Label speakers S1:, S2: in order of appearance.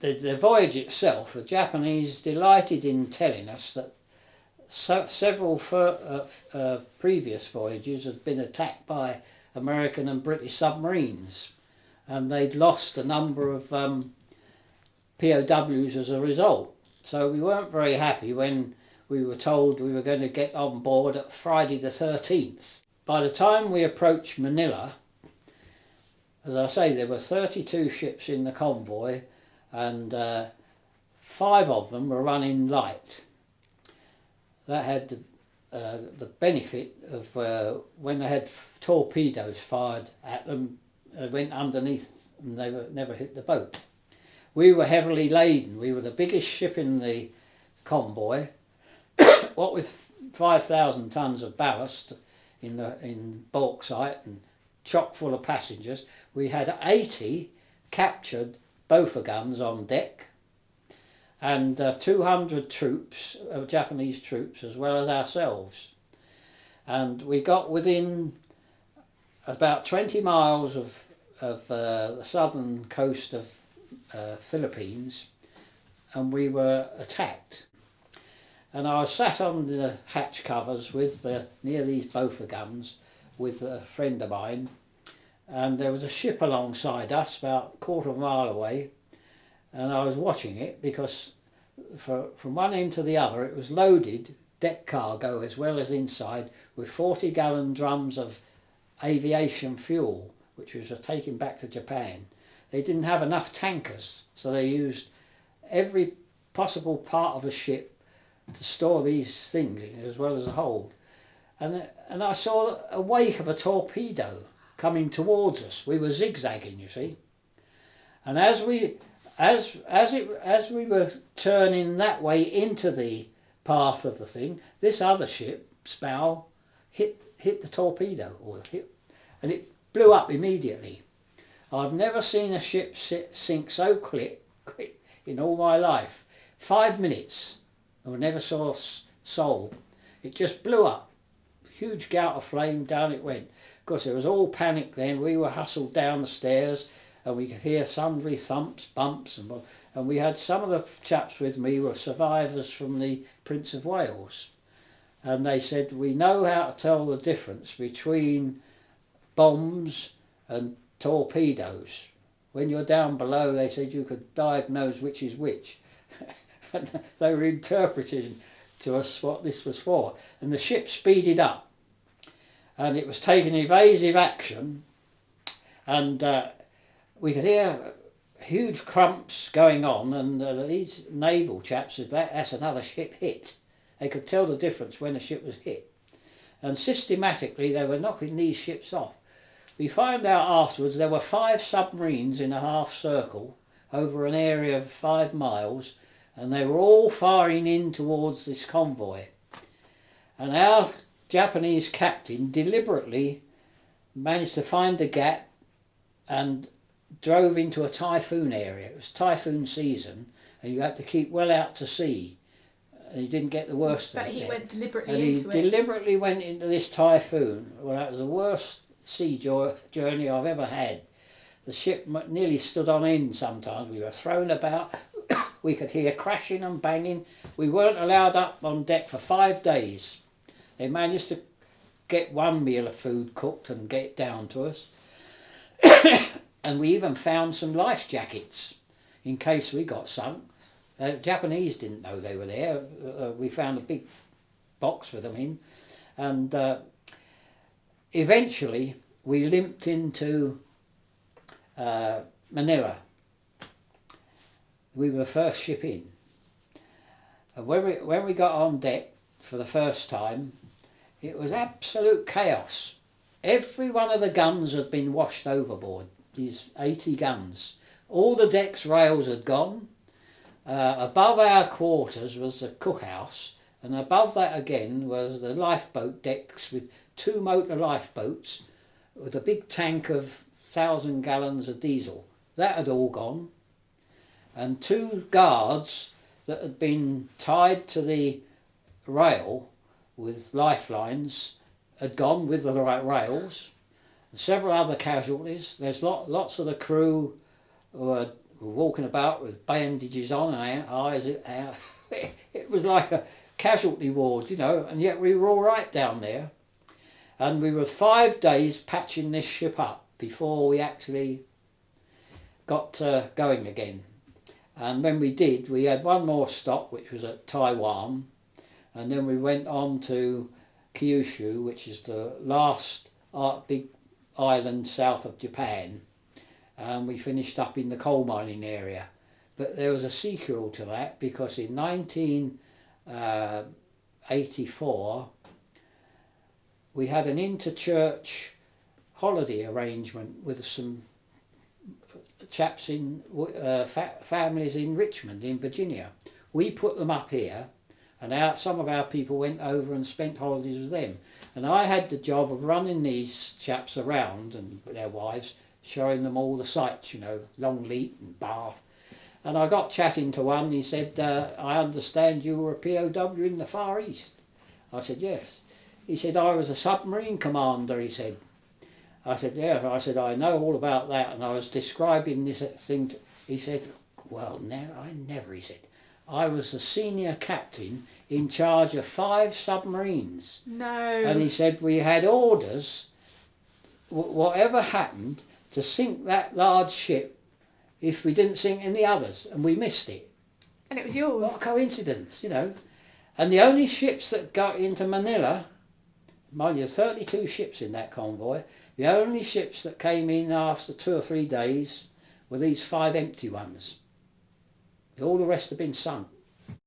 S1: the voyage itself, the Japanese delighted in telling us that several previous voyages had been attacked by American and British submarines, and they'd lost a number of POWs as a result. So we weren't very happy when we were told we were going to get on board at Friday the 13th. By the time we approached Manila, as I say, there were 32 ships in the convoy, and 5 of them were running light. That had the benefit of when they had torpedoes fired at them, they went underneath and they never hit the boat. We were heavily laden. We were the biggest ship in the convoy, what with 5,000 tons of ballast in bauxite and chock full of passengers. We had 80 captured Bofor guns on deck, and 200 troops, Japanese troops, as well as ourselves. And we got within about 20 miles of the southern coast of Philippines, and we were attacked. And I was sat on the hatch covers with near these Bofor guns with a friend of mine, and there was a ship alongside us about a quarter of a mile away, and I was watching it because from one end to the other it was loaded, deck cargo as well as inside, with 40-gallon drums of aviation fuel, which was taken back to Japan. They didn't have enough tankers, so they used every possible part of a ship to store these things in, as well as a hold. And I saw a wake of a torpedo coming towards us. We were zigzagging, you see. And as we were turning that way into the path of the thing, this other ship's bow hit the torpedo, and it blew up immediately. I've never seen a ship sink so quick in all my life. 5 minutes, and I never saw a soul. It just blew up. Huge gout of flame, down it went. Of course, it was all panic then. We were hustled down the stairs, and we could hear sundry thumps, bumps, and we had some of the chaps with me were survivors from the Prince of Wales. And they said, we know how to tell the difference between bombs and torpedoes. When you're down below, they said you could diagnose which is which. And they were interpreting to us what this was for. And the ship speeded up, and it was taking evasive action, and we could hear huge crumps going on, and these naval chaps said, that's another ship hit. They could tell the difference when a ship was hit. And systematically they were knocking these ships off. We found out afterwards there were 5 submarines in a half circle over an area of 5 miles, and they were all firing in towards this convoy. And our Japanese captain deliberately managed to find a gap and drove into a typhoon area. It was typhoon season, and you had to keep well out to sea. And he didn't get the worst of it.
S2: But he went deliberately
S1: into it. He deliberately went into this typhoon. Well, that was the worst sea journey I've ever had. The ship nearly stood on end sometimes. We were thrown about. We could hear crashing and banging. We weren't allowed up on deck for 5 days. They managed to get one meal of food cooked and get it down to us. And we even found some life jackets in case we got sunk. Japanese didn't know they were there. We found a big box with them in, and eventually we limped into Manila. We were the first ship in, and when we got on deck for the first time, it was absolute chaos. Every one of the guns had been washed overboard. These 80 guns. All the deck's rails had gone. Above our quarters was the cookhouse, and above that again was the lifeboat decks with 2 motor lifeboats with a big tank of 1,000 gallons of diesel. That had all gone, and 2 guards that had been tied to the rail with lifelines had gone with the rails, and several other casualties. There's lots of the crew who We were walking about with bandages on and our eyes. It was like a casualty ward, you know, and yet we were all right down there. And we were 5 days patching this ship up before we actually got going again. And when we did, we had one more stop, which was at Taiwan, and then we went on to Kyushu, which is the last big island south of Japan, and we finished up in the coal mining area. But there was a sequel to that, because in 1984 we had an interchurch holiday arrangement with some chaps in families in Richmond in Virginia. We put them up here, and some of our people went over and spent holidays with them, and I had the job of running these chaps around and their wives, showing them all the sights, you know, Longleat and Bath. And I got chatting to one. He said, I understand you were a POW in the Far East. I said, yes. He said, I was a submarine commander, he said. I said, yeah. I said, I know all about that. And I was describing this thing. He said, well, I never, he said. I was the senior captain in charge of 5 submarines.
S2: No.
S1: And he said, we had orders, whatever happened, to sink that large ship if we didn't sink any others. And we missed it.
S2: And it was yours.
S1: What a coincidence, you know. And the only ships that got into Manila, mind you, 32 ships in that convoy, the only ships that came in after 2 or 3 days were these 5 empty ones. All the rest had been sunk.